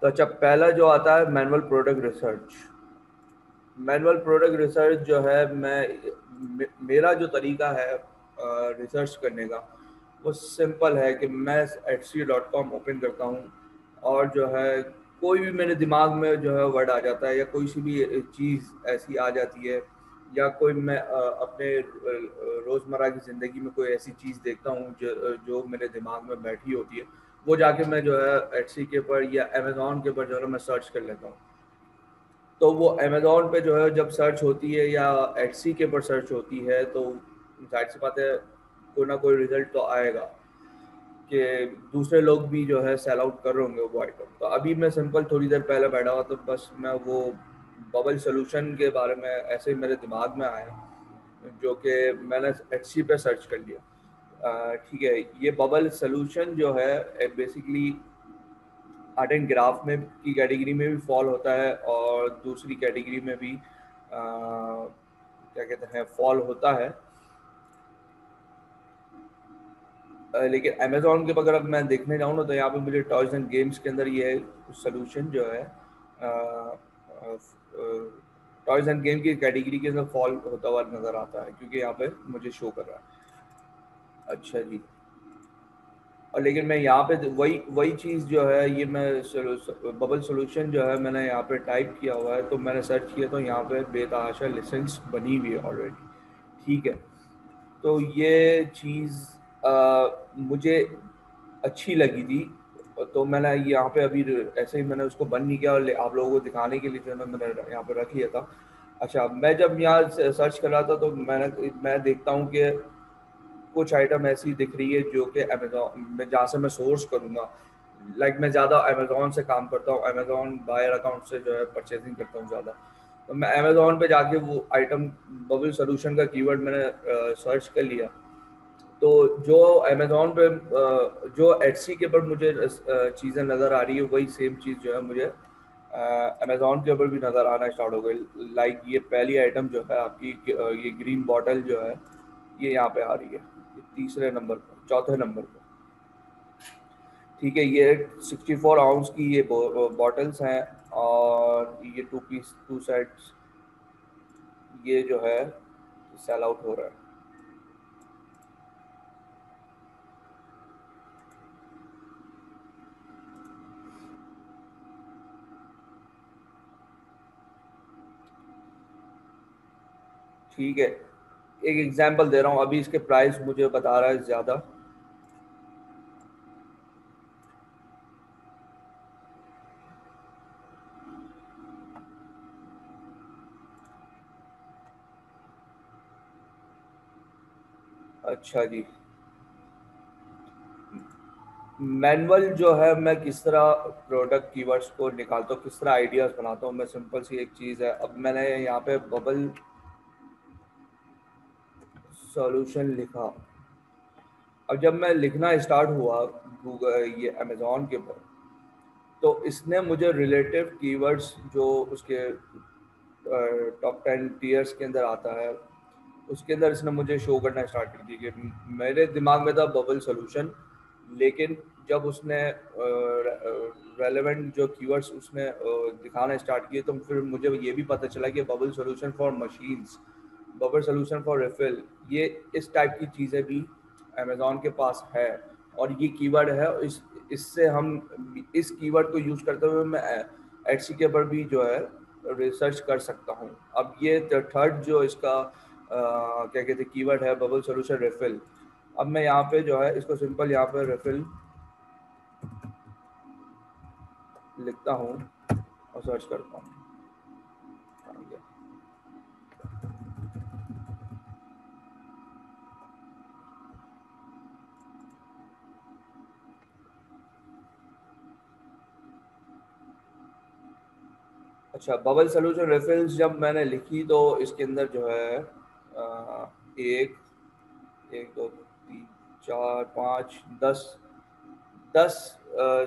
तो अच्छा, पहला जो आता है manual product research. Manual product research जो है, मेरा जो तरीका है रिसर्च करने का, वो सिंपल है कि मैं Etsy.com ओपन करता हूँ, और जो है कोई भी मेरे दिमाग में जो है वर्ड आ जाता है, या कोई सी भी चीज़ ऐसी आ जाती है, या कोई मैं अपने रोज़मर्रा की ज़िंदगी में कोई ऐसी चीज़ देखता हूँ जो मेरे दिमाग में बैठी होती है, वो जाके मैं जो है Etsy के ऊपर या अमेज़न के ऊपर जो है मैं सर्च कर लेता हूँ। तो वो अमेज़न पे जो है जब सर्च होती है, या एटसी के ऊपर सर्च होती है, तो ज़ाहिर सी बात है कोई ना कोई रिजल्ट तो आएगा कि दूसरे लोग भी जो है सेल आउट कर रहे होंगे वो आइटम। तो अभी मैं सिंपल थोड़ी देर पहले बैठा हुआ, तो बस मैं वो बबल सोल्यूशन के बारे में ऐसे ही मेरे दिमाग में आया, जो कि मैंने एटसी पे सर्च कर लिया। ठीक है, ये बबल सोल्यूशन जो है बेसिकली आर्ट एंड ग्राफ में की कैटेगरी में भी फॉल होता है, और दूसरी कैटेगरी में भी क्या कहते हैं फॉल होता है। लेकिन अमेजोन के अगर मैं देखने जाऊँ ना, तो यहाँ पे मुझे टॉयज एंड गेम्स के अंदर ये सोल्यूशन जो है टॉयज एंड गेम की कैटेगरी के अंदर फॉल होता हुआ नजर आता है, क्योंकि यहाँ पे मुझे शो कर रहा है। अच्छा जी। और लेकिन मैं यहाँ पे वही वही चीज़ जो है, ये मैं बबल सॉल्यूशन जो है मैंने यहाँ पे टाइप किया हुआ है, तो मैंने सर्च किया तो यहाँ पे बेतहाशा लाइसेंस बनी हुई है ऑलरेडी। ठीक है, तो ये चीज़ मुझे अच्छी लगी थी, तो मैंने यहाँ पे अभी ऐसे ही मैंने उसको बंद नहीं किया, और आप लोगों को दिखाने के लिए जो है मैंने यहाँ पे रख लिया था। अच्छा, मैं जब यहाँ सर्च कर रहा था, तो मैं देखता हूँ कि कुछ आइटम ऐसी दिख रही है जो कि अमेजोन में, जहाँ से मैं सोर्स करूँगा, लाइक मैं ज़्यादा अमेजोन से काम करता हूँ, अमेजोन बायर अकाउंट से जो है परचेजिंग करता हूँ ज़्यादा। तो मैं अमेजोन पे जाके वो आइटम बबल सोल्यूशन का कीवर्ड मैंने सर्च कर लिया, तो जो अमेजोन पे जो एटसी के ऊपर मुझे चीज़ें नज़र आ रही है, वही सेम चीज़ जो है मुझे अमेजोन के ऊपर भी नज़र आना स्टार्ट हो गई। लाइक ये पहली आइटम जो है आपकी, ये ग्रीन बॉटल जो है, ये यहाँ पे आ रही है, ये तीसरे नंबर पर, चौथे नंबर पर। ठीक है, ये 64 आउंस की ये बॉटल्स हैं, और ये 2 पीस 2 सेट्स, ये जो है सेल आउट हो रहा है। ठीक है, एक एग्जांपल दे रहा हूँ, अभी इसके प्राइस मुझे बता रहा है ज़्यादा। अच्छा जी, मैनुअल जो है मैं किस तरह प्रोडक्ट कीवर्ड्स को निकालता हूँ, किस तरह आइडियाज़ बनाता हूँ, मैं सिंपल सी एक चीज़ है, अब मैंने यहाँ पे बबल सॉल्यूशन लिखा। अब जब मैं लिखना स्टार्ट हुआ गूगल, ये अमेज़ॉन के ऊपर, तो इसने मुझे रिलेटिव कीवर्ड्स जो उसके टॉप 10 टीयर्स के अंदर आता है, उसके अंदर इसने मुझे शो करना स्टार्ट कर दी कि मेरे दिमाग में था बबल सॉल्यूशन, लेकिन जब उसने रेलेवेंट जो कीवर्ड्स उसने दिखाना स्टार्ट किए, तो फिर मुझे ये भी पता चला कि bubble solution for machines, bubble solution for refill, ये इस टाइप की चीज़ें भी अमेज़ॉन के पास है, और ये कीवर्ड है। इससे हम इस कीवर्ड को यूज़ करते हुए मैं एटसी के ऊपर भी जो है रिसर्च कर सकता हूँ। अब ये थर्ड जो इसका क्या कहते हैं कीवर्ड है, बबल सॉल्यूशन रिफिल। अब मैं यहाँ पे जो है इसको सिंपल यहाँ पे रिफिल लिखता हूँ और सर्च करता हूँ। अच्छा, बबल सॉल्यूशन रिफिल्स जब मैंने लिखी, तो इसके अंदर जो है एक, एक दो तीन चार पाँच 10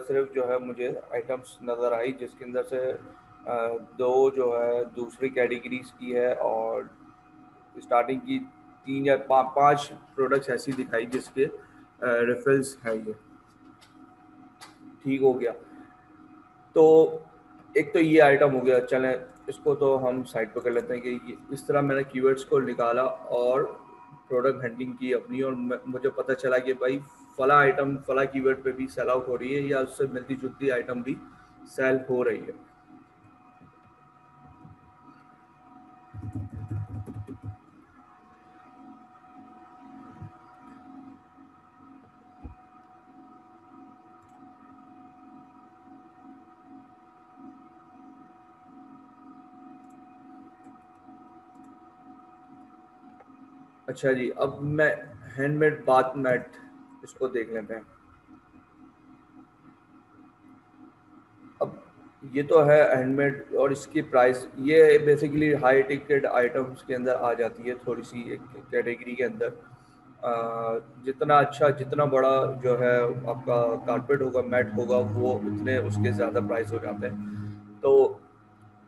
सिर्फ जो है मुझे आइटम्स नज़र आई, जिसके अंदर से दो जो है दूसरी कैटेगरीज की है, और स्टार्टिंग की 3 या 5 प्रोडक्ट्स ऐसी दिखाई जिसके रिफिल्स है। ये ठीक हो गया। तो एक तो ये आइटम हो गया, चलें इसको तो हम साइड पर कर लेते हैं कि इस तरह मैंने कीवर्ड्स को निकाला और प्रोडक्ट हंटिंग की अपनी, और मुझे पता चला कि भाई फला आइटम फला कीवर्ड पे भी सेल आउट हो रही है या उससे मिलती जुलती आइटम भी सेल हो रही है। अच्छा जी, अब मैं हैंडमेड बाथ मैट इसको देख लेते हैं। अब ये तो है हैंडमेड और इसकी प्राइस, ये बेसिकली हाई टिकट आइटम्स के अंदर आ जाती है, थोड़ी सी एक कैटेगरी के अंदर। जितना अच्छा जितना बड़ा जो है आपका कारपेट होगा, मैट होगा, वो उतने उसके ज़्यादा प्राइस हो जाते हैं। तो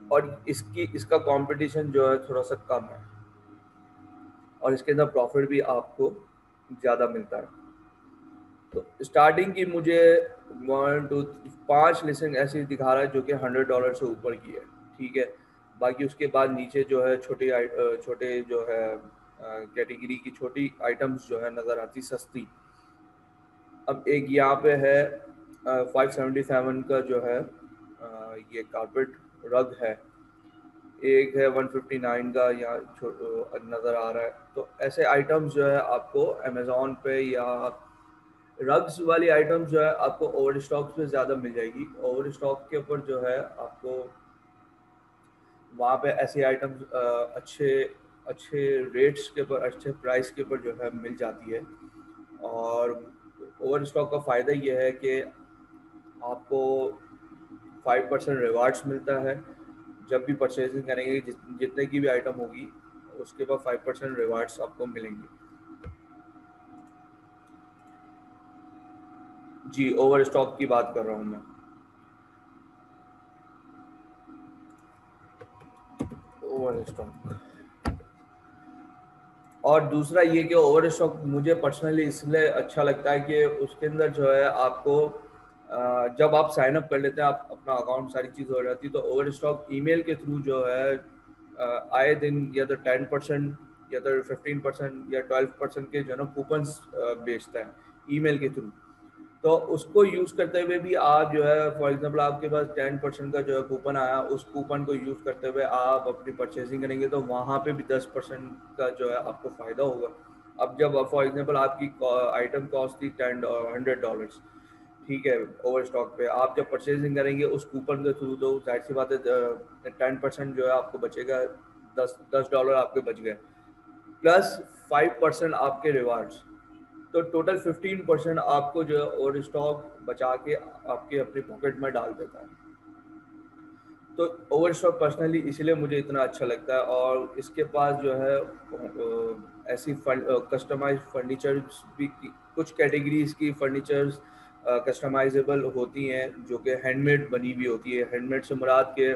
और इसका कंपटीशन जो है थोड़ा सा कम है, और इसके अंदर प्रॉफिट भी आपको ज़्यादा मिलता है। तो स्टार्टिंग की मुझे 5 लिस्टिंग ऐसी दिखा रहा है जो कि $100 से ऊपर की है, ठीक है। बाकी उसके बाद नीचे जो है छोटे जो है कैटेगरी की छोटी आइटम्स जो है नज़र आती सस्ती। अब एक यहाँ पे है 577 का जो है ये कारपेट रग है, एक है 159 का यहाँ नज़र आ रहा है। तो ऐसे आइटम्स जो है आपको अमेज़ॉन पे या रग्स वाली आइटम्स जो है आपको ओवर स्टॉक पे ज़्यादा मिल जाएगी। ओवर स्टॉक के ऊपर जो है आपको वहाँ पे ऐसी आइटम्स अच्छे अच्छे रेट्स के ऊपर, अच्छे प्राइस के ऊपर जो है मिल जाती है। और ओवर स्टॉक का फ़ायदा ये है कि आपको 5% रिवार्ड्स मिलता है जब भी परचेजिंग करेंगे, जितने की भी आइटम होगी उसके बाद 5% रिवार्ड्स आपको मिलेंगे। जी, ओवर स्टॉक की बात कर रहा हूँ मैं। ओवर स्टॉक, और दूसरा ये कि ओवर स्टॉक मुझे पर्सनली इसलिए अच्छा लगता है कि उसके अंदर जो है आपको जब आप साइन अप कर लेते हैं, आप अपना अकाउंट सारी चीज़ हो जाती है, तो ओवर स्टॉक ईमेल के थ्रू जो है आए दिन या तो 10% या तो 15% या 12% के जो है ना कूपन्स बेचता है ईमेल के थ्रू। तो उसको यूज़ करते हुए भी आप जो है, फॉर एग्जांपल आपके पास 10% का जो है कूपन आया, उस कूपन को यूज़ करते हुए आप अपनी परचेजिंग करेंगे तो वहाँ पे भी 10% का जो है आपको फ़ायदा होगा। अब जब फॉर एग्जांपल आपकी आइटम कॉस्ट थी $100, ठीक है, ओवर स्टॉक पे आप जब परचेजिंग करेंगे उस कूपन के थ्रू, तो जाहिर सी बात है 10% जो है आपको बचेगा, $10 आपके बच गए, प्लस 5% आपके रिवार्ड्स, तो टोटल 15% आपको जो है ओवर स्टॉक बचा के आपके अपनी पॉकेट में डाल देता है। तो ओवर स्टॉक पर्सनली इसलिए मुझे इतना अच्छा लगता है। और इसके पास जो है ऐसी कस्टमाइज फर्नीचर्स भी, कुछ कैटेगरीज की फर्नीचर्स कस्टमाइजेबल होती हैं जो कि हैंडमेड बनी हुई होती है। हैंडमेड से मुराद के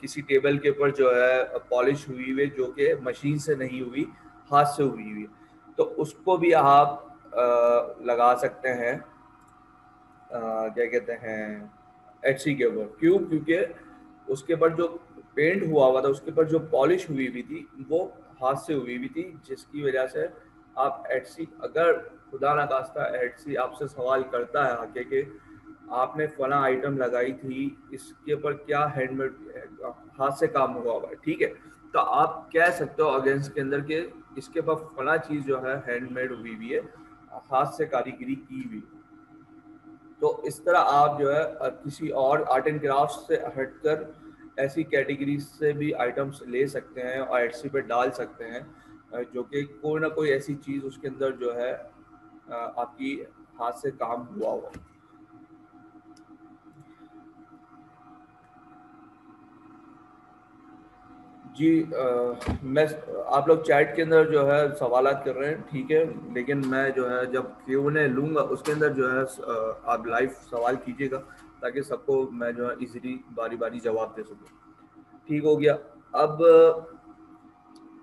किसी टेबल के ऊपर जो है पॉलिश हुई हुई जो कि मशीन से नहीं हुई, हाथ से हुई हुई, तो उसको भी आप लगा सकते हैं क्या कहते हैं एचसी के ऊपर। क्यों? क्योंकि उसके ऊपर जो पेंट हुआ था, उसके ऊपर जो पॉलिश हुई हुई थी वो हाथ से हुई हुई थी, जिसकी वजह से आप एचसी, अगर खुदा ना खास्ता एचसी आपसे सवाल करता है आके कि आपने फला आइटम लगाई थी, इसके ऊपर क्या हैंडमेड हाथ से काम हुआ हुआ है, ठीक है, तो आप कह सकते हो अगेंस्ट के अंदर के इसके ऊपर फला चीज़ जो है हैंडमेड हुई हुई है, हाथ से कारीगरी की हुई। तो इस तरह आप जो है किसी और आर्ट एंड क्राफ्ट से हटकर ऐसी कैटेगरी से भी आइटम्स ले सकते हैं और एटसी पे डाल सकते हैं, जो कि कोई ना कोई ऐसी चीज़ उसके अंदर जो है आपकी हाथ से काम हुआ हो। जी मैं, आप लोग चैट के अंदर जो है सवालात कर रहे हैं, ठीक है, लेकिन मैं जो है जब Q&A लूँगा उसके अंदर जो है आप लाइव सवाल कीजिएगा ताकि सबको मैं जो है इजीली बारी बारी जवाब दे सकूँ। ठीक हो गया। अब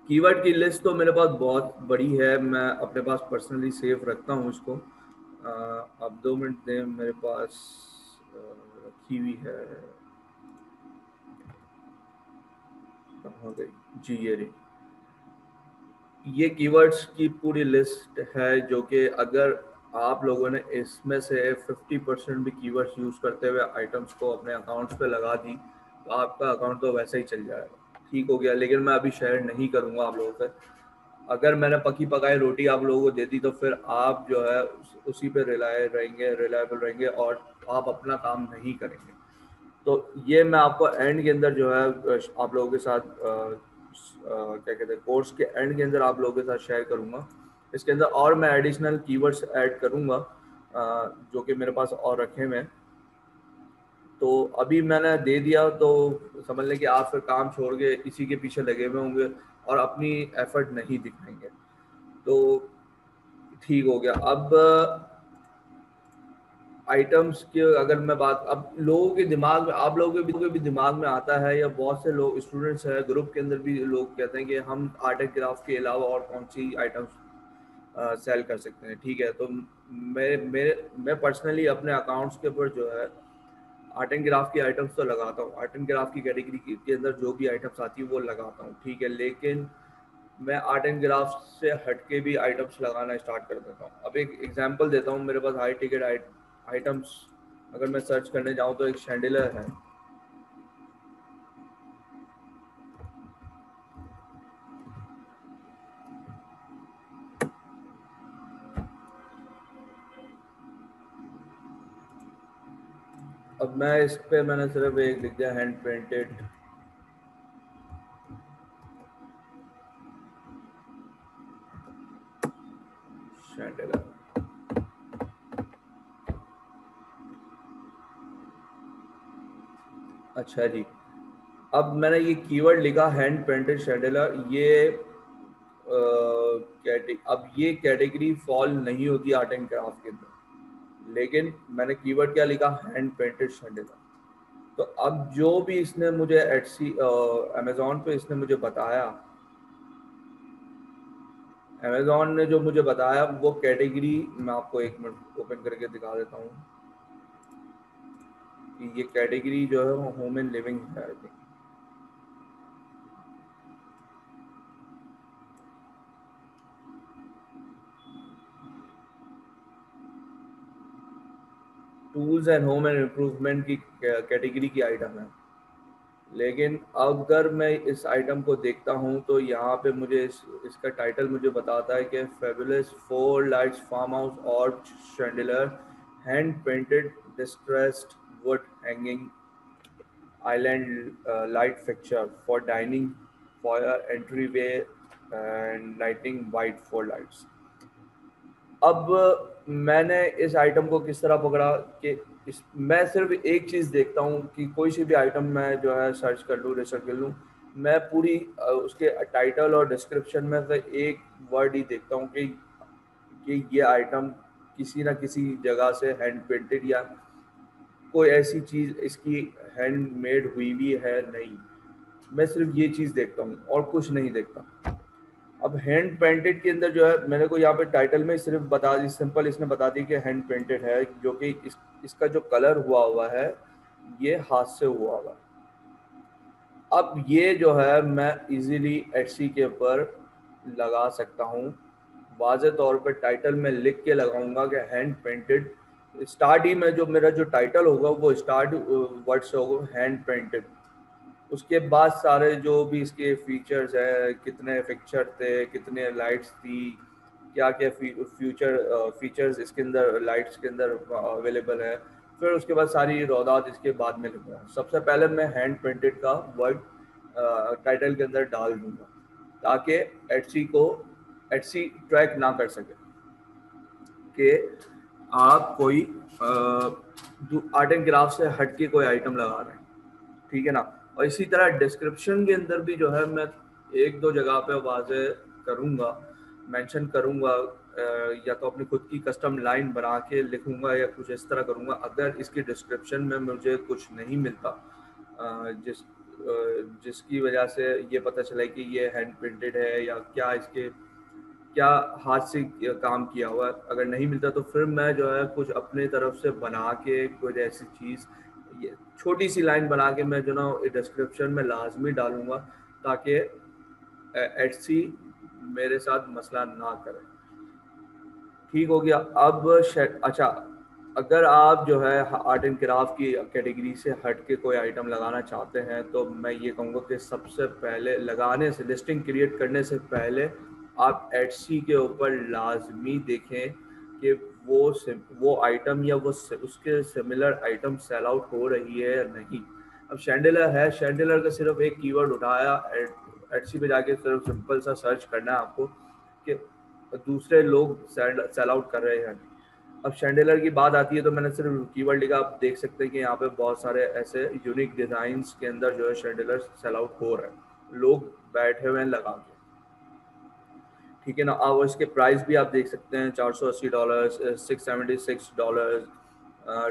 कीवर्ड की लिस्ट तो मेरे पास बहुत बड़ी है, मैं अपने पास पर्सनली सेव रखता हूँ इसको। अब 2 मिनट दें मेरे पास। रखी हुई है, कहाँ गई जी, ये रही। ये कीवर्ड्स की पूरी लिस्ट है जो कि अगर आप लोगों ने इसमें से 50% भी कीवर्ड्स यूज करते हुए आइटम्स को अपने अकाउंट्स पे लगा दी तो आपका अकाउंट तो वैसे ही चल जाएगा, ठीक हो गया। लेकिन मैं अभी शेयर नहीं करूंगा आप लोगों से। अगर मैंने पकी पकाई रोटी आप लोगों को दे दी तो फिर आप जो है उसी पे रिलायबल रहेंगे और आप अपना काम नहीं करेंगे। तो ये मैं आपको एंड के अंदर जो है आप लोगों के साथ क्या कहते हैं, कोर्स के एंड के अंदर आप लोगों के साथ शेयर करूंगा। इसके अंदर और मैं एडिशनल कीवर्ड्स ऐड करूंगा जो कि मेरे पास और रखे हुए हैं। तो अभी मैंने दे दिया तो समझ लें कि आप फिर काम छोड़ के इसी के पीछे लगे हुए होंगे और अपनी एफर्ट नहीं दिखाएंगे। तो ठीक हो गया। अब आइटम्स की अगर मैं बात, अब लोगों के दिमाग में, आप लोगों के भी दिमाग में आता है या बहुत से लोग स्टूडेंट्स हैं ग्रुप के अंदर भी लोग कहते हैं कि हम आर्ट एंड क्राफ्ट के अलावा और कौन सी आइटम्स सेल कर सकते हैं। ठीक है, तो मैं पर्सनली अपने अकाउंट्स के ऊपर जो है आर्ट एंड क्राफ्ट की आइटम्स तो लगाता हूँ। आर्ट एंड क्राफ्ट की कैटेगरी के अंदर जो भी आइटम्स आती है वो लगाता हूँ, ठीक है। लेकिन मैं आर्ट एंड क्राफ्ट से हटके भी आइटम्स लगाना स्टार्ट कर देता हूँ। अब एक एग्जांपल देता हूँ, मेरे पास हाई टिकट आइटम्स अगर मैं सर्च करने जाऊँ तो एक शैंडिलर है। अब मैं इस पे मैंने सिर्फ एक लिख दिया हैंड पेंटेड शैंडिलर। अच्छा जी, अब मैंने ये कीवर्ड लिखा हैंड पेंटेड शैंडिलर। अब ये कैटेगरी फॉल नहीं होती आर्ट एंड क्राफ्ट के अंदर, लेकिन मैंने कीवर्ड क्या लिखा, हैंड पेंटेड शैंडिलर। तो अब जो भी इसने मुझे एटसी अमेजोन पे इसने मुझे बताया, अमेजोन ने जो मुझे बताया वो कैटेगरी मैं आपको एक मिनट ओपन करके दिखा देता हूँ कि ये कैटेगरी जो है वो होम एंड लिविंग है। I think tools and home and improvement की कैटेगरी की आइटम है। लेकिन अगर मैं इस आइटम को देखता हूँ तो यहाँ पे मुझे इसका टाइटल मुझे बताता है कि फेबुलस 4 लाइट्स फार्म हाउस और chandelier hand painted distressed wood hanging island light fixture for dining, foyer, entryway and lighting white for lights। अब मैंने इस आइटम को किस तरह पकड़ा कि मैं सिर्फ एक चीज़ देखता हूँ कि कोई सी भी आइटम मैं जो है सर्च कर लूँ, रिसर्च कर लूँ, मैं पूरी उसके टाइटल और डिस्क्रिप्शन में से एक वर्ड ही देखता हूँ कि ये आइटम किसी ना किसी जगह से हैंड पेंटेड या कोई ऐसी चीज़ इसकी हैंडमेड हुई भी है नहीं। मैं सिर्फ ये चीज़ देखता हूँ और कुछ नहीं देखता। अब हैंड पेंटेड के अंदर जो है मैंने को यहाँ पे टाइटल में सिर्फ बता दी, सिंपल इसने बता दी कि हैंड पेंटेड है, जो कि इसका जो कलर हुआ है ये हाथ से हुआ है। अब ये जो है मैं इजीली एटसी के ऊपर लगा सकता हूँ। वाज़े तौर पर टाइटल में लिख के लगाऊंगा कि हैंड पेंटेड। स्टार्ट ही में जो मेरा जो टाइटल होगा वो स्टार्ट वर्ड से होगा हैंड पेंटेड। उसके बाद सारे जो भी इसके फीचर्स है, कितने फिक्चर थे, कितने लाइट्स थी, क्या क्या फीचर्स इसके अंदर लाइट्स के अंदर अवेलेबल है, फिर उसके बाद सारी रौदात इसके बाद में लिखूंगा। सबसे पहले मैं हैंड पेंटेड का वर्ड टाइटल के अंदर डाल दूंगा ताकि एटसी ट्रैक ना कर सके कि आप कोई आर्ट एंड क्राफ्ट से हट के कोई आइटम लगा रहे हैं, ठीक है ना। और इसी तरह डिस्क्रिप्शन के अंदर भी जो है मैं एक दो जगह पे वाजे करूँगा, मेंशन करूँगा, या तो अपनी खुद की कस्टम लाइन बना के लिखूँगा या कुछ इस तरह करूँगा। अगर इसकी डिस्क्रिप्शन में मुझे कुछ नहीं मिलता जिसकी वजह से ये पता चला कि ये हैंड प्रिंटेड है या क्या हाथ से काम किया हुआ है, अगर नहीं मिलता तो फिर मैं जो है कुछ अपने तरफ से बना के कुछ ऐसी चीज़ ये छोटी सी लाइन बना के मैं जो ना डिस्क्रिप्शन में लाजमी डालूंगा, ताकि एटसी मेरे साथ मसला ना करे। ठीक हो गया। अब अच्छा, अगर आप जो है आर्ट एंड क्राफ्ट की कैटेगरी से हट के कोई आइटम लगाना चाहते हैं, तो मैं ये कहूँगा कि सबसे पहले लगाने से, लिस्टिंग क्रिएट करने से पहले आप एटसी के ऊपर लाजमी देखें कि वो आइटम या उसके सिमिलर आइटम सेल आउट हो रही है या नहीं। अब शैंडिलर है, शैंडिलर का सिर्फ एक कीवर्ड उठाया, एटसी पे जाके सिर्फ सिंपल सा सर्च करना है आपको कि दूसरे लोग सेल आउट कर रहे हैं। अब शैंडिलर की बात आती है तो मैंने सिर्फ कीवर्ड लिखा, आप देख सकते हैं कि यहाँ पे बहुत सारे ऐसे यूनिक डिजाइन्स के अंदर जो है शैंडिलर सेल आउट हो रहे हैं, लोग बैठे हुए हैं लगा के। ठीक है ना। और इसके प्राइस भी आप देख सकते हैं, $480, $676,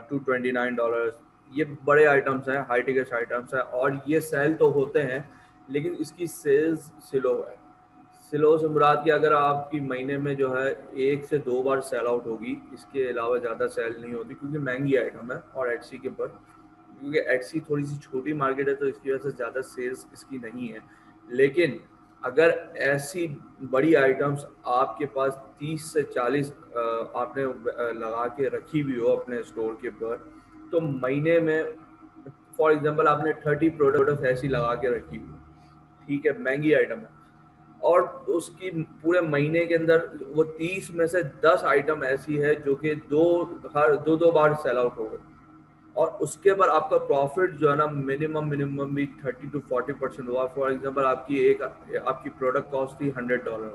$229। ये बड़े आइटम्स हैं, हाई टिकट आइटम्स हैं, और ये सेल तो होते हैं, लेकिन इसकी सेल्स स्लो है। स्लो से मुराद कि अगर आपकी महीने में जो है 1 से 2 बार सेल आउट होगी, इसके अलावा ज़्यादा सेल नहीं होती, क्योंकि महंगी आइटम है। और एटसी के पर, क्योंकि एटसी थोड़ी सी छोटी मार्केट है, तो इसकी वजह से ज़्यादा सेल्स इसकी नहीं है। लेकिन अगर ऐसी बड़ी आइटम्स आपके पास 30 से 40 आपने लगा के रखी हुई हो अपने स्टोर के ऊपर, तो महीने में फॉर एग्जांपल आपने 30 प्रोडक्ट ऐसी लगा के रखी हुई, ठीक है, महंगी आइटम है, और उसकी पूरे महीने के अंदर वो 30 में से 10 आइटम ऐसी है जो कि हर दो बार सेल आउट हो गई, और उसके बाद आपका प्रॉफिट जो है ना मिनिमम भी 30 to 40% हुआ। फॉर एग्जांपल आपकी प्रोडक्ट कॉस्ट थी $100,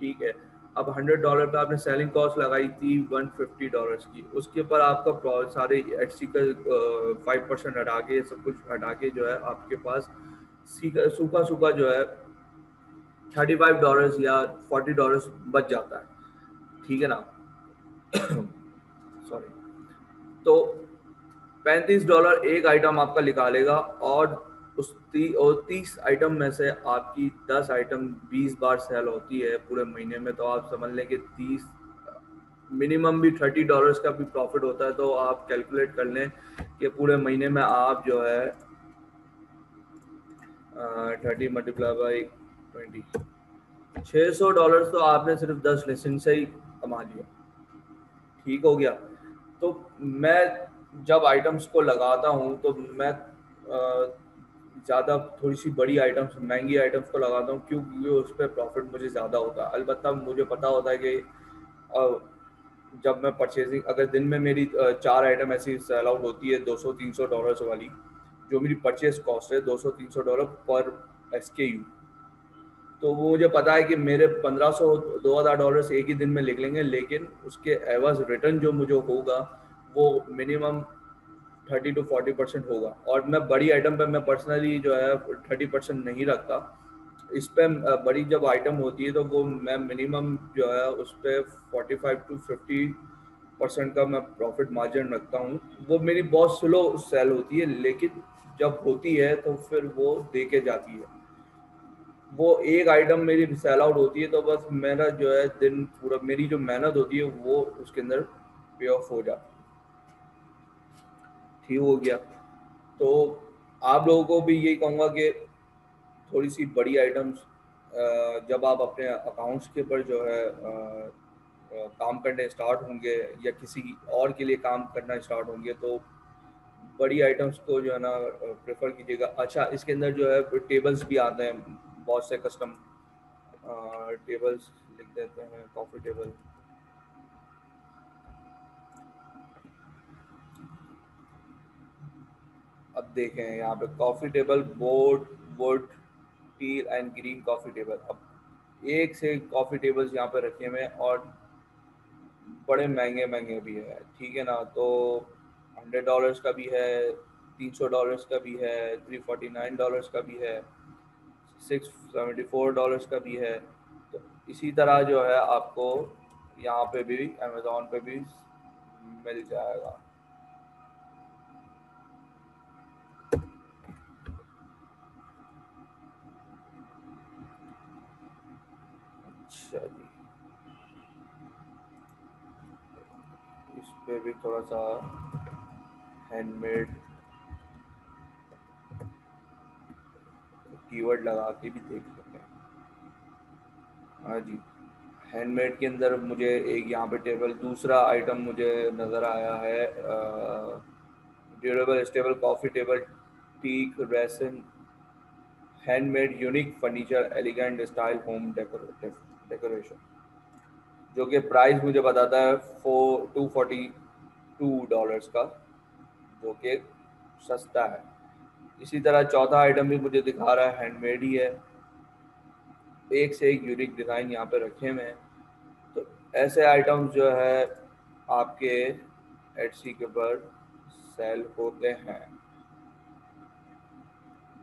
ठीक है। अब $100 पे आपने सेलिंग कॉस्ट लगाई थी $150 की, उसके ऊपर आपका सारे एचसी का 5% हटा के, सब कुछ हटा के जो है आपके पास सूखा सूखा जो है $35 या $40 बच जाता है। ठीक है ना। सॉरी। तो $35 एक आइटम आपका निकालेगा, और उस 30 आइटम में से आपकी 10 आइटम 20 बार सेल होती है पूरे महीने में, तो आप समझ लें कि 30 मिनिमम भी $30 का भी प्रॉफिट होता है। तो आप कैलकुलेट कर लें कि पूरे महीने में आप जो है 30 मल्टीप्लाई बाई 20, $600 तो आपने सिर्फ 10 लिस्टिंग से ही कमा लिया। ठीक हो गया। तो मैं जब आइटम्स को लगाता हूँ तो मैं ज़्यादा थोड़ी सी बड़ी आइटम्स, महंगी आइटम्स को लगाता हूँ, क्योंकि उस पर प्रॉफिट मुझे ज़्यादा होता है। अलबत्ता मुझे पता होता है कि जब मैं परचेजिंग, अगर दिन में मेरी 4 आइटम ऐसी सेल आउट होती है $200-300 वाली, जो मेरी परचेज कॉस्ट है $200-300 पर SKU, तो वो मुझे पता है कि मेरे $1500-2000 एक ही दिन में लिख लेंगे, लेकिन उसके एवज रिटर्न जो मुझे होगा वो मिनिमम 30 to 40% होगा। और मैं बड़ी आइटम पे मैं पर्सनली जो है 30% नहीं रखता। इस पे बड़ी जब आइटम होती है तो वो मैं मिनिमम जो है उस पर 45 to 50% का मैं प्रॉफिट मार्जिन रखता हूँ। वो मेरी बहुत स्लो सेल होती है, लेकिन जब होती है तो फिर वो दे के जाती है। वो एक आइटम मेरी सेल आउट होती है तो बस मेरा जो है दिन पूरा, मेरी जो मेहनत होती है वो उसके अंदर पे ऑफ हो जाती है। ठीक हो गया। तो आप लोगों को भी यही कहूँगा कि थोड़ी सी बड़ी आइटम्स जब आप अपने अकाउंट्स के ऊपर जो है काम करने स्टार्ट होंगे, या किसी और के लिए काम करना स्टार्ट होंगे, तो बड़ी आइटम्स को जो है ना प्रेफर कीजिएगा। अच्छा, इसके अंदर जो है टेबल्स भी आते हैं, बहुत से कस्टम टेबल्स लिख देते हैं, कॉफी टेबल। अब देखें यहाँ पे coffee table, board would T and green coffee table. अब एक से कॉफी टेबल्स यहाँ पे रखे हुए हैं, और बड़े महंगे महंगे भी है। ठीक है ना। तो $100 का भी है, $300 का भी है, $349 का भी है, $674 का भी है। तो इसी तरह जो है आपको यहाँ पे भी अमेज़ॉन पे भी मिल जाएगा। अच्छा जी, इस पे भी थोड़ा सा हैंडमेड कीवर्ड लगा के भी देख लेते हैं। हाँ जी, हैंडमेड के अंदर मुझे एक यहाँ पे टेबल दूसरा आइटम मुझे नज़र आया है, durable stable coffee table teak resin handmade unique furniture elegant style home decoration, जो कि प्राइस मुझे बताता है $242 का, जो कि सस्ता है। इसी तरह चौथा आइटम भी मुझे दिखा रहा है हैंडमेड ही है, एक से एक यूनिक डिज़ाइन यहाँ पे रखे हुए हैं। तो ऐसे आइटम्स जो है आपके एटसी के ऊपर सेल होते हैं।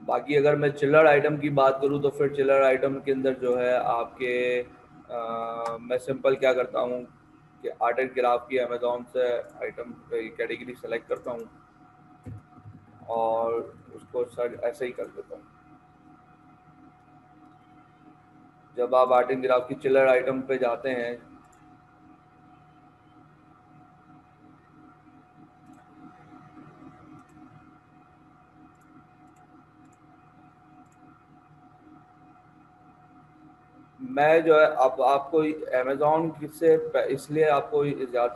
बाकी अगर मैं चिल्लर आइटम की बात करूँ तो फिर चिल्लर आइटम के अंदर जो है आपके मैं सिंपल क्या करता हूँ कि आर्ट एंड क्राफ्ट की अमेज़ॉन से आइटम कैटेगरी सेलेक्ट करता हूँ और उसको सर्च ऐसे ही कर देता हूँ। जब आप आर्ट एंड क्राफ्ट की चिल्लर आइटम पे जाते हैं मैं जो है अब आपको अमेज़ॉन से इसलिए आपको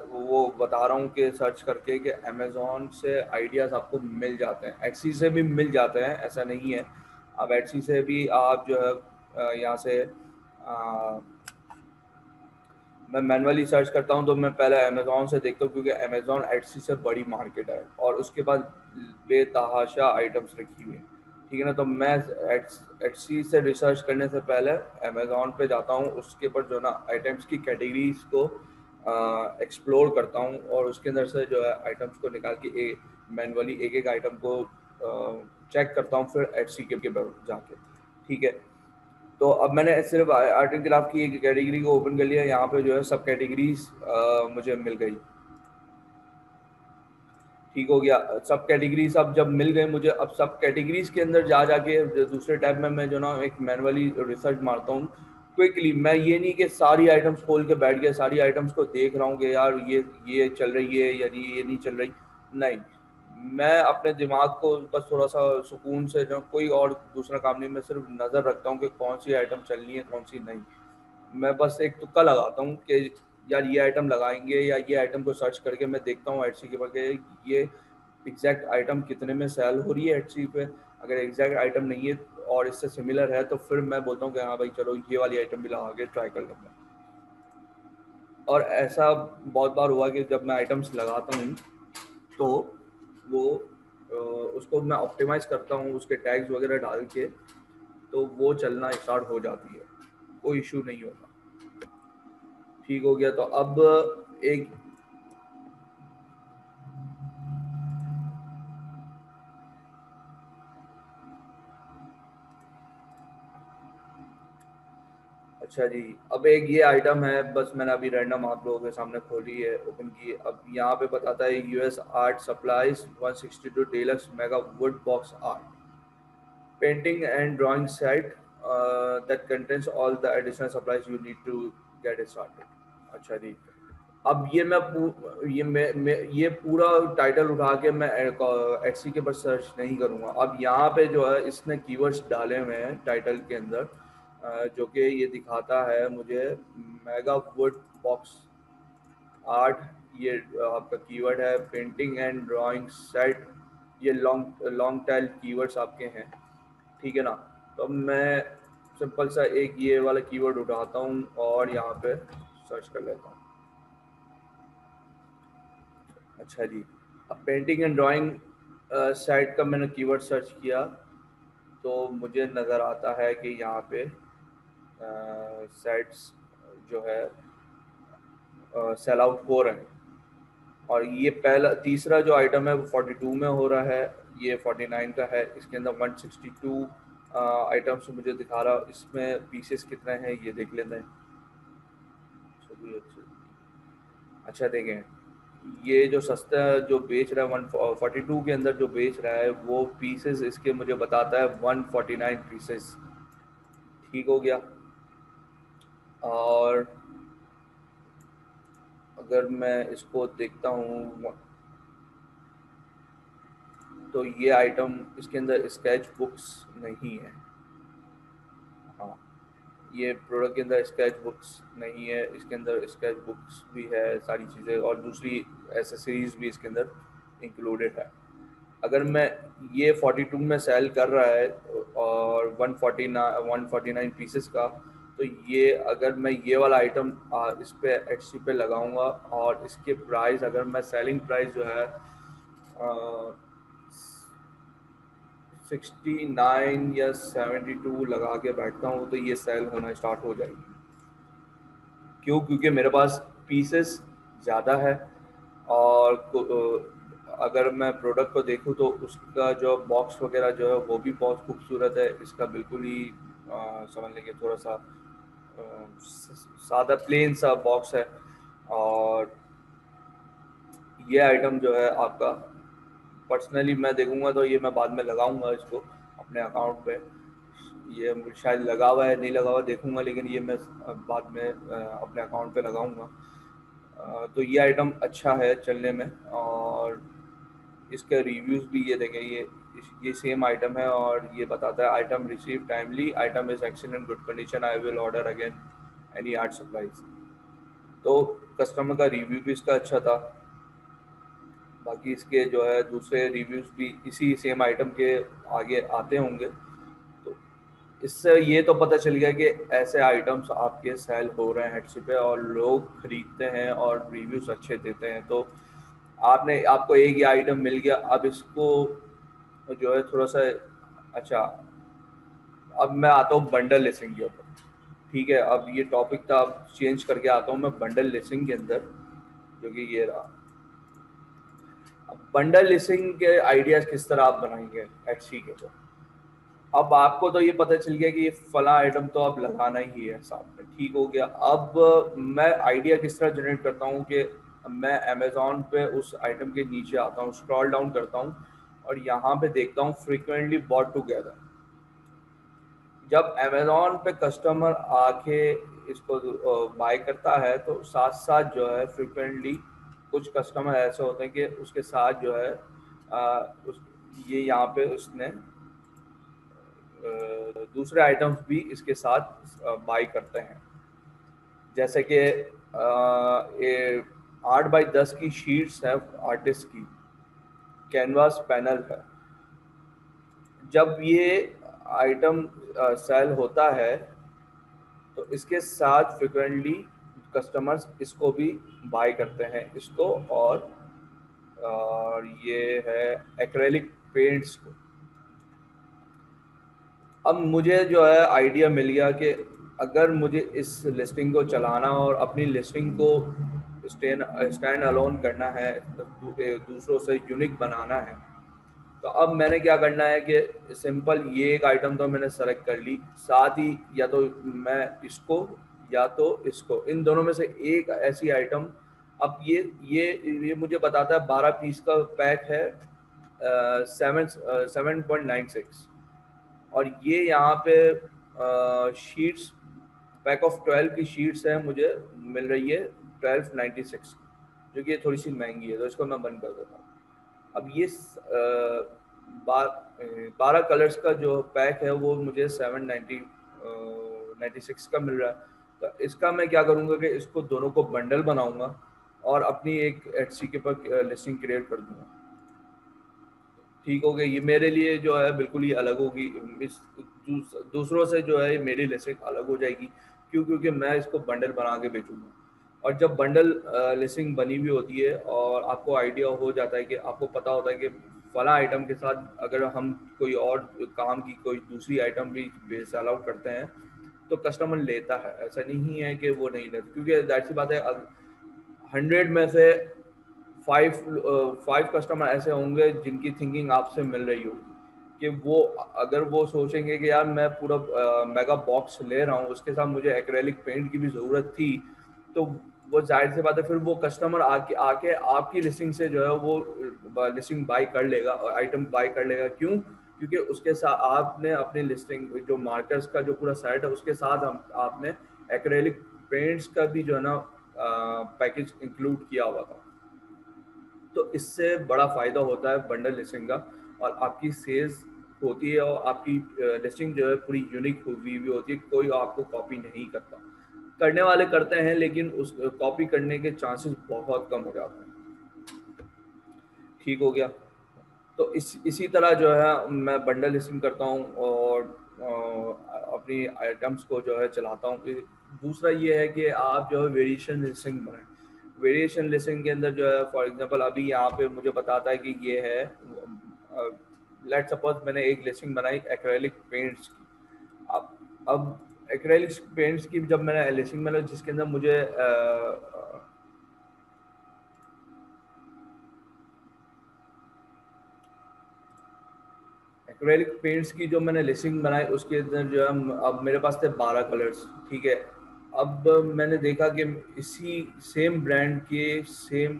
वो बता रहा हूँ कि सर्च करके कि अमेज़ॉन से आइडियाज़ आपको मिल जाते हैं, एटसी से भी मिल जाते हैं, ऐसा नहीं है। अब एटसी से भी आप जो है यहाँ से मैं मैनुअली सर्च करता हूँ तो मैं पहले अमेज़ॉन से देखता हूँ, क्योंकि अमेज़ॉन एटसी से बड़ी मार्केट है और उसके पास बेतहाशा आइटम्स रखी हुई हैं, ठीक है ना। तो मैं एटसी से रिसर्च करने से पहले अमेज़ॉन पे जाता हूँ, उसके ऊपर जो ना आइटम्स की कैटेगरीज को एक्सप्लोर करता हूँ और उसके अंदर से जो है आइटम्स को निकाल के मैनुअली एक एक आइटम को चेक करता हूँ फिर एटसी के जाके, ठीक है। तो अब मैंने सिर्फ आर्ट एंड क्राफ्ट की एक कैटेगरी को ओपन कर लिया, यहाँ पे जो है सब कैटेगरीज मुझे मिल गई, ठीक हो गया। सब कैटेगरीज अब जब मिल गए मुझे, अब सब कैटेगरीज के अंदर जा जाके दूसरे टैब में मैं जो ना एक मैनुअली रिसर्च मारता हूँ क्विकली। मैं ये नहीं कि सारी आइटम्स खोल के बैठ गया, सारी आइटम्स को देख रहा हूँ कि यार ये चल रही है या ये नहीं चल रही, नहीं। मैं अपने दिमाग को बस थोड़ा सा सुकून से, जो कोई और दूसरा काम नहीं, मैं सिर्फ नज़र रखता हूँ कि कौन सी आइटम चलनी है कौन सी नहीं। मैं बस एक तुक्का लगाता हूँ कि यार ये आइटम लगाएंगे, या ये आइटम को सर्च करके मैं देखता हूँ एटसी के ऊपर ये एग्जैक्ट आइटम कितने में सेल हो रही है एटसी पे। अगर एग्जैक्ट आइटम नहीं है और इससे सिमिलर है तो फिर मैं बोलता हूँ कि हाँ भाई चलो ये वाली आइटम भी लगा के ट्राई कर लेते हैं। और ऐसा बहुत बार हुआ कि जब मैं आइटम्स लगाता हूँ तो वो उसको मैं ऑप्टिमाइज करता हूँ, उसके टैग्स वगैरह डाल के, तो वो चलना स्टार्ट हो जाती है, कोई इशू नहीं होता, ठीक हो गया। तो अब एक अच्छा जी, अब एक ये आइटम है, बस मैंने अभी रैंडम आप लोगों के सामने खोली है, ओपन की है। अब यहाँ पे बताता है US art supplies 162 deluxe mega wood box art painting and drawing set that contains all the additional supplies you need to get it started. अच्छा जी, अब ये मैं ये पूरा टाइटल उठा के मैं एटसी के पर सर्च नहीं करूँगा। अब यहाँ पे जो है इसने कीवर्ड्स डाले हुए हैं टाइटल के अंदर, जो कि ये दिखाता है मुझे मेगा वुड बॉक्स आर्ट, ये आपका कीवर्ड है। पेंटिंग एंड ड्राइंग सेट, ये लॉन्ग लॉन्ग टेल कीवर्ड्स आपके हैं, ठीक है ना। तो मैं सिंपल सा एक ये वाला कीवर्ड उठाता हूँ और यहाँ पे सर्च कर लेता हूँ। अच्छा जी, अब पेंटिंग एंड ड्राइंग साइट का मैंने कीवर्ड सर्च किया तो मुझे नज़र आता है कि यहाँ पे सेट्स जो है सेल आउट हो रहे हैं। और ये पहला तीसरा जो आइटम है वो 42 में हो रहा है, ये 49 का है। इसके अंदर 162 आइटम्स मुझे दिखा रहा, इसमें पीसेस कितने हैं ये देख लेते हैं। अच्छा देखें, ये जो सस्ता जो बेच रहा है 142 के अंदर जो बेच रहा है वो पीसेस इसके मुझे बताता है 149 पीसेस, ठीक हो गया। और अगर मैं इसको देखता हूँ तो ये आइटम इसके अंदर स्केच बुक्स नहीं है, ये प्रोडक्ट के अंदर स्केच बुक्स नहीं है, इसके अंदर स्केच बुक्स भी है, सारी चीज़ें और दूसरी एसेसरीज भी इसके अंदर इंक्लूडेड है। अगर मैं ये 42 में सेल कर रहा है और 149 पीसेस का, तो ये अगर मैं ये वाला आइटम इस पे Etsy पे लगाऊंगा और इसके प्राइस, अगर मैं सेलिंग प्राइस जो है 69 या 72 लगा के बैठता हूँ, तो ये सेल होना स्टार्ट हो जाएगी। क्यों? क्योंकि मेरे पास पीसेस ज़्यादा है और अगर मैं प्रोडक्ट को देखूँ तो उसका जो बॉक्स वगैरह जो है वो भी बहुत खूबसूरत है। इसका बिल्कुल ही समझ लेंगे थोड़ा सा सादा प्लेन सा बॉक्स है। और ये आइटम जो है आपका पर्सनली मैं देखूंगा तो ये मैं बाद में लगाऊंगा इसको अपने अकाउंट पे। ये शायद लगा हुआ है, नहीं लगा हुआ देखूंगा, लेकिन ये मैं बाद में अपने अकाउंट पे लगाऊंगा। तो ये आइटम अच्छा है चलने में और इसके रिव्यूज़ भी ये देखें, ये सेम आइटम है और ये बताता है item receive timely, item is excellent good condition, I will order again any art supplies. तो कस्टमर का रिव्यू भी इसका अच्छा था। बाकी इसके जो है दूसरे रिव्यूज़ भी इसी सेम आइटम के आगे आते होंगे। तो इससे ये तो पता चल गया कि ऐसे आइटम्स आपके सेल हो रहे हैं Etsy पे और लोग खरीदते हैं और रिव्यूज़ अच्छे देते हैं। तो आपको एक ही आइटम मिल गया, अब इसको जो है थोड़ा सा अच्छा। अब मैं आता हूँ बंडल लिस्टिंग के ऊपर। ठीक है, अब ये टॉपिक था, अब चेंज करके आता हूँ मैं बंडल लिस्टिंग के अंदर, जो कि ये रहा। अब बंडल लिस्टिंग के आइडियाज किस तरह आप बनाएंगे Etsy के ऊपर। अब आपको तो ये पता चल गया कि ये फला आइटम तो अब लगाना ही है साथ में, ठीक हो गया। अब मैं आइडिया किस तरह जनरेट करता हूँ कि मैं अमेज़ॉन पे उस आइटम के नीचे आता हूँ, स्क्रॉल डाउन करता हूँ और यहाँ पे देखता हूँ फ्रीक्वेंटली बॉट टुगेदर। जब अमेज़ॉन पे कस्टमर आके इसको बाय करता है तो साथ साथ जो है फ्रीक्वेंटली कुछ कस्टमर ऐसे होते हैं कि उसके साथ जो है ये यहाँ पे उसने दूसरे आइटम्स भी इसके साथ बाई करते हैं। जैसे कि ये 8x10 की शीट्स है आर्टिस्ट की, कैनवास पैनल है। जब ये आइटम सेल होता है तो इसके साथ फ्रिक्वेंटली कस्टमर्स इसको भी बाय करते हैं, इसको और ये है एक्रेलिक पेंट्स को। अब मुझे जो है आइडिया मिल गया कि अगर मुझे इस लिस्टिंग को चलाना और अपनी लिस्टिंग को स्टैंड अलोन करना है, दूसरों से यूनिक बनाना है, तो अब मैंने क्या करना है कि सिंपल ये एक आइटम तो मैंने सेलेक्ट कर ली, साथ ही या तो मैं इसको या तो इसको, इन दोनों में से एक ऐसी आइटम। अब ये मुझे बताता है 12 पीस का पैक है 7.96 और ये यहाँ पे शीट्स पैक ऑफ 12 की शीट्स है, मुझे मिल रही है 1296, जो कि ये थोड़ी सी महंगी है, तो इसको मैं बंद कर देता हूँ। अब ये 12 कलर्स का जो पैक है वो मुझे 796 का मिल रहा है। तो इसका मैं क्या करूँगा कि इसको दोनों को बंडल बनाऊंगा और अपनी एक Etsy के पर लिस्टिंग क्रिएट कर दूंगा। ठीक हो गया, ये मेरे लिए जो है बिल्कुल ही अलग होगी, इस दूसरों से जो है मेरी लिस्टिंग अलग हो जाएगी। क्यों? क्योंकि मैं इसको बंडल बना के बेचूंगा। और जब बंडल लिस्टिंग बनी हुई होती है और आपको आइडिया हो जाता है कि आपको पता होता है कि फला आइटम के साथ अगर हम कोई और काम की कोई दूसरी आइटम भी सेल आउट करते हैं तो कस्टमर लेता है, ऐसा नहीं है कि वो नहीं लेता। क्योंकि जाहिर सी बात है 100 में से 5 कस्टमर ऐसे होंगे जिनकी थिंकिंग आपसे मिल रही होगी कि वो अगर वो सोचेंगे कि यार मैं पूरा मेगा बॉक्स ले रहा हूँ, उसके साथ मुझे एक्रेलिक पेंट की भी ज़रूरत थी, तो वो जाहिर सी बात है फिर वो कस्टमर आके आपकी लिस्टिंग से जो है वो लिस्टिंग बाय कर लेगा और आइटम बाय कर लेगा। क्यों? क्योंकि उसके साथ आपने अपनी लिस्टिंग जो मार्कर्स का जो पूरा सेट है उसके साथ आपने एक्रेलिक पेंट्स का भी जो है ना पैकेज इंक्लूड किया हुआ था। तो इससे बड़ा फ़ायदा होता है बंडल लिस्टिंग का और आपकी सेल्स होती है और आपकी लिस्टिंग जो है पूरी यूनिक हुई भी होती है, कोई आपको कॉपी नहीं करता। करने वाले करते हैं लेकिन उस कॉपी करने के चांसेस बहुत कम हो जाते हैं। ठीक हो गया। तो इसी तरह जो है मैं बंडल लिस्टिंग करता हूँ और अपनी आइटम्स को जो है चलाता हूँ। दूसरा ये है कि आप जो है वेरिएशन लिस्टिंग बनाएं। वेरिएशन लिस्टिंग के अंदर जो है फॉर एग्जांपल अभी यहाँ पे मुझे बताता है कि ये है, लेट सपोज मैंने एक लिस्टिंग बनाई एक्रेलिक पेंट्स की। अब एक्रेलिक पेंट्स की जब मैंने लिस्टिंग बनाई जिसके अंदर मुझे एक्रेलिक पेंट्स की जो मैंने लिस्टिंग बनाई उसके अंदर जो है अब मेरे पास थे 12 कलर्स। ठीक है। अब मैंने देखा कि इसी सेम ब्रांड के सेम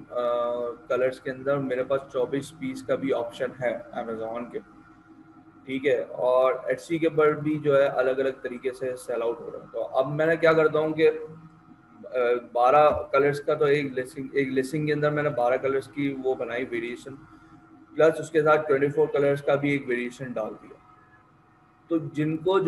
कलर्स के अंदर मेरे पास 24 पीस का भी ऑप्शन है अमेजोन के। ठीक है। और एटसी के पर भी जो है अलग अलग तरीके से सेल आउट हो रहा है। तो अब मैंने क्या करता हूँ कि 12 कलर्स का तो एक लिस्टिंग के अंदर मैंने 12 कलर्स की वो बनाई वेरिएशन, प्लस उसके साथ 24 कलर्स का भी एक वेरिएशन डाल दिया। तो जिनको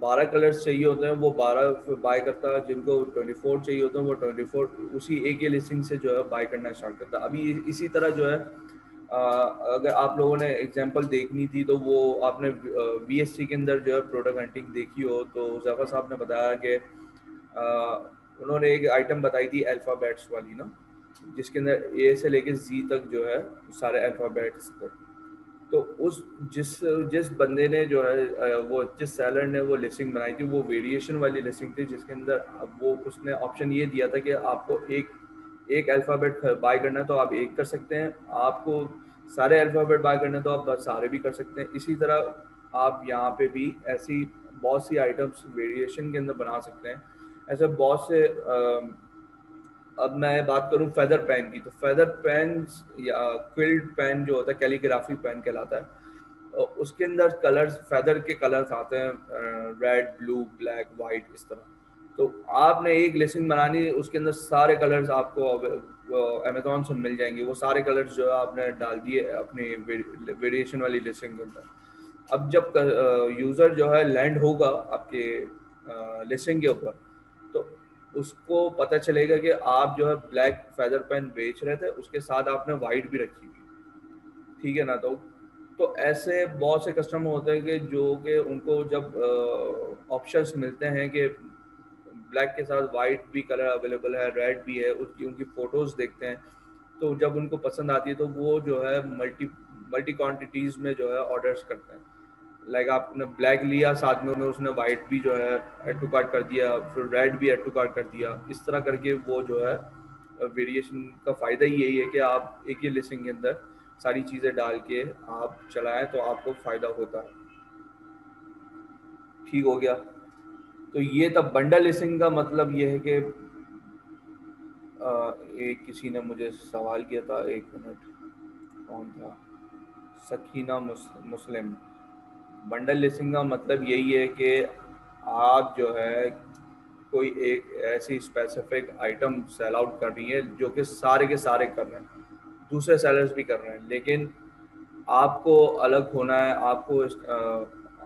12 कलर्स चाहिए होते हैं वो 12 बाय करता है, जिनको 24 चाहिए होते हैं वो 24 उसी एक ही लिस्टिंग से जो है बाय करना स्टार्ट करता है। अभी इसी तरह जो है अगर आप लोगों ने एग्जांपल देखनी थी तो वो आपने वीएससी के अंदर जो है प्रोडक्ट हंटिंग देखी हो तो जफर साहब ने बताया कि उन्होंने एक आइटम बताई थी अल्फ़ाबेट्स वाली ना, जिसके अंदर ए से लेके जी तक जो है सारे अल्फ़ाबेट्स थे। तो उस जिस जिस बंदे ने जो है वो जिस सेलर ने वो लिस्टिंग बनाई थी वो वेरिएशन वाली लिस्टिंग थी, जिसके अंदर अब वो उसने ऑप्शन ये दिया था कि आपको एक अल्फ़ाबेट बाय करना है तो आप एक कर सकते हैं, आपको सारे अल्फ़ाबेट बाय करना है तो आप सारे भी कर सकते हैं। इसी तरह आप यहाँ पे भी ऐसी बहुत सी आइटम्स वेरिएशन के अंदर बना सकते हैं। ऐसे बहुत से अब मैं बात करूं फेदर पेन की, तो फेदर पेन या क्विल्ट पेन जो होता है कैलीग्राफी पेन कहलाता है, उसके अंदर कलर्स फेदर के कलर्स आते हैं, रेड ब्लू ब्लैक वाइट इस तरह। तो आपने एक लिस्टिंग बनानी है उसके अंदर सारे कलर्स आपको अमेजोन से मिल जाएंगे। वो सारे कलर्स जो है आपने डाल दिए अपने वेरिएशन वाली लिस्टिंग के अंदर। अब जब यूज़र जो है लैंड होगा आपके लिस्टिंग के ऊपर तो उसको पता चलेगा कि आप जो है ब्लैक फेदर पेन बेच रहे थे, उसके साथ आपने वाइट भी रखी हुई। ठीक है ना। तो ऐसे बहुत से कस्टमर होते हैं कि जो कि उनको जब ऑप्शंस मिलते हैं कि ब्लैक के साथ वाइट भी कलर अवेलेबल है, रेड भी है, उसकी उनकी फ़ोटोज़ देखते हैं तो जब उनको पसंद आती है तो वो जो है मल्टी मल्टी क्वांटिटीज़ में जो है ऑर्डर्स करते हैं। लाइक आपने ब्लैक लिया साथ में उसने वाइट भी जो है ऐड टू कार्ट कर दिया, फिर रेड भी ऐड टू कार्ट कर दिया। इस तरह करके वो जो है वेरिएशन का फ़ायदा ही यही है कि आप एक ही लिस्टिंग के अंदर सारी चीज़ें डाल के आप चलाएं तो आपको फ़ायदा होता है। ठीक हो गया। तो ये तब बंडल लिस्टिंग का मतलब ये है कि एक किसी ने मुझे सवाल किया था, एक मिनट, कौन था, सकीना मुस्लिम। बंडल लिस्टिंग का मतलब यही है कि आप जो है कोई एक ऐसी स्पेसिफिक आइटम सेल आउट कर रही है जो कि सारे के सारे कर रहे हैं, दूसरे सेलर्स भी कर रहे हैं, लेकिन आपको अलग होना है।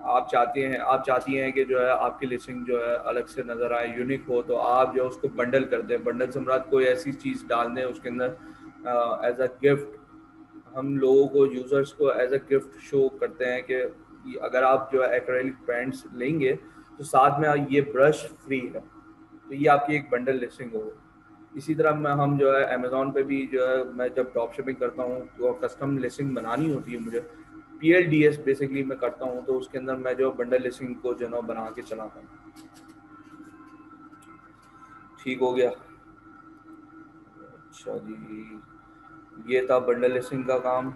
आप चाहती हैं कि जो है आपकी लिस्टिंग जो है अलग से नज़र आए, यूनिक हो, तो आप जो उसको बंडल कर दें। बंडल से मुराद कोई ऐसी चीज़ डाल दें उसके अंदर एज अ गिफ्ट। हम लोगों को यूज़र्स को एज अ गिफ्ट शो करते हैं कि अगर आप जो है एक्रेलिक पेंट्स लेंगे तो साथ में ये ब्रश फ्री है, तो ये आपकी एक बंडल लिस्टिंग हो। इसी तरह हम जो है अमेज़ॉन पे भी जो है मैं जब ड्रॉप शिपिंग करता हूँ तो कस्टम लिस्टिंग बनानी होती है मुझे, PLDS बेसिकली मैं करता हूँ, तो उसके अंदर मैं जो बंडल लिस्टिंग को जो है बना के चलाता हूँ। ठीक हो गया। अच्छा जी, ये था बंडल लिस्टिंग का काम।